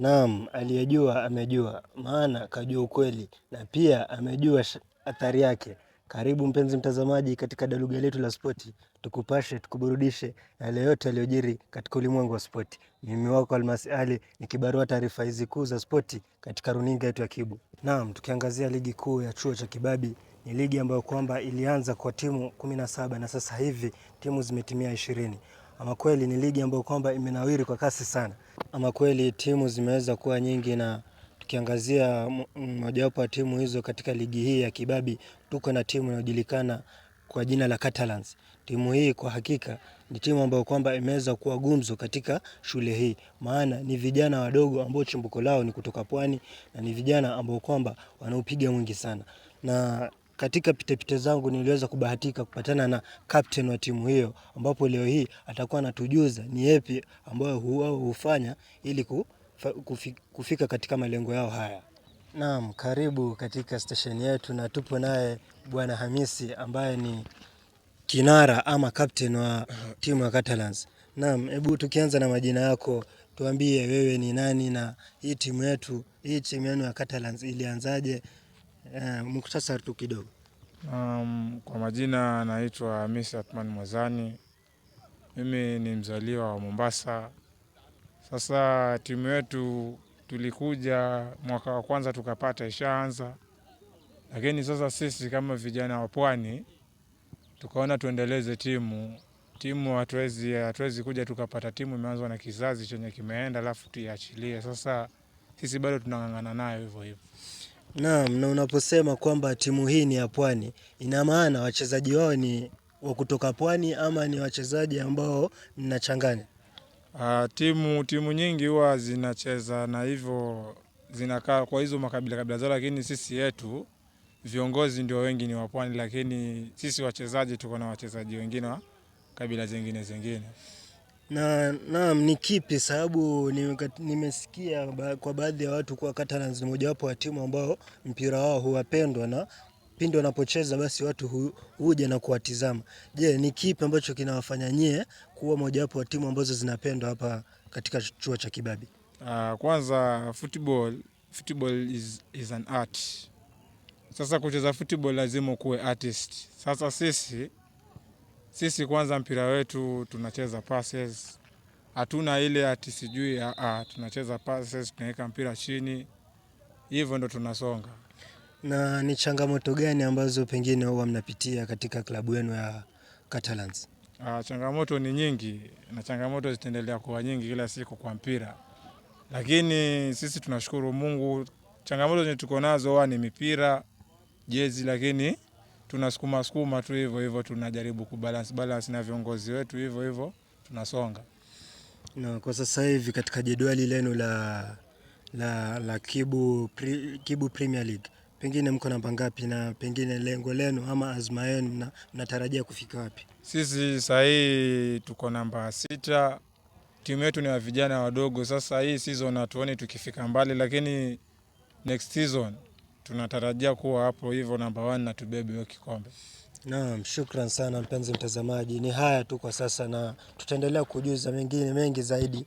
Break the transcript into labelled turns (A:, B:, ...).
A: Naam, aliyejua amejua, maana kajua ukweli na pia amejua athari yake. Karibu mpenzi mtazamaji katika daluga letu la spoti, tukupashe, tukuburudishe yale yote yaliyojiri katika ulimwengu wa spoti. Mimi wako Almasi Ali nikibarua taarifa hizi kuu za spoti katika runinga yetu ya Kibu. Naam, tukiangazia ligi kuu ya chuo cha Kibabi, ni ligi ambayo kwamba ilianza kwa timu 17 na sasa hivi timu zimetimia 20. Ama kweli ni ligi ambayo kwamba imenawiri kwa kasi sana. Ama kweli timu zimeweza kuwa nyingi, na tukiangazia mojawapo wa timu hizo katika ligi hii ya Kibabi, tuko na timu inayojulikana kwa jina la Catalans. Timu hii kwa hakika ni timu ambayo kwamba imeweza kuwa gumzo katika shule hii, maana ni vijana wadogo ambao chimbuko lao ni kutoka pwani, na ni vijana ambao kwamba wanaupiga mwingi sana. Na katika pitepite zangu niliweza kubahatika kupatana na captain wa timu hiyo, ambapo leo hii atakuwa anatujuza ni yapi ambayo hufanya ili kufika katika malengo yao haya. Naam, karibu katika station yetu, na tupo naye Bwana Hamisi ambaye ni kinara ama captain wa timu ya Catalans. Naam, hebu tukianza na majina yako, tuambie wewe ni nani na hii timu yenu ya Catalans ilianzaje? Muktasari tu kidogo.
B: Kwa majina naitwa Hamisi Athman Mwazani. Mimi ni mzaliwa wa Mombasa. Sasa timu yetu tulikuja mwaka wa kwanza tukapata ishaanza. Lakini sasa sisi kama vijana wa pwani tukaona tuendeleze timu. Timu hatuwezi kuja tukapata timu imeanzwa na kizazi chenye kimeenda alafu tuiachilie. Sasa sisi bado tunang'ang'ana nayo hivyo hivyo.
A: Naam, na unaposema kwamba timu hii ni ya pwani, ina maana wachezaji wao ni wa kutoka pwani ama ni wachezaji ambao mnachanganya?
B: Timu nyingi huwa zinacheza na hivyo zinakaa kwa hizo makabila zao, lakini sisi yetu viongozi ndio wengi ni wa pwani, lakini sisi wachezaji tuko na wachezaji wengine wa kabila zingine.
A: Naam, ni kipi sababu nimesikia kwa baadhi ya watu kuwa Catalans ni mojawapo wa timu ambao mpira wao huwapendwa, na pindi wanapocheza basi watu huja na kuwatizama. Je, ni kipi ambacho kinawafanya nyie kuwa mojawapo wa timu ambazo zinapendwa hapa katika chuo cha Kibabi?
B: Kwanza football is an art. Sasa kucheza football lazima kuwe artist. Sasa sisi kwanza mpira wetu tunacheza passes. Hatuna ile ati sijui tunacheza passes, tunaweka mpira chini. Hivyo ndo tunasonga.
A: Na ni changamoto gani ambazo pengine huwa mnapitia katika klabu yenu ya Catalans?
B: Changamoto ni nyingi, na changamoto zitaendelea kuwa nyingi kila siku kwa mpira. Lakini sisi tunashukuru Mungu, changamoto zenye tuko nazo ni mipira, jezi, lakini tunasukuma tu hivyo tunajaribu kubalance na viongozi wetu hivyo tunasonga.
A: Na kwa sasa hivi katika jedwali lenu la Kibu Premier League, pengine mko namba ngapi, na pengine lengo lenu ama azma yenu mnatarajia kufika wapi?
B: Sisi sasa hii tuko namba 6. Timu yetu ni ya vijana wadogo. Sasa hii season hatuoni tukifika mbali, lakini next season tunatarajia kuwa hapo hivyo namba 1 na tubebe hiyo kikombe.
A: Naam, shukran sana mpenzi mtazamaji. Ni haya tu kwa sasa, na tutaendelea kujuza mengine mengi zaidi.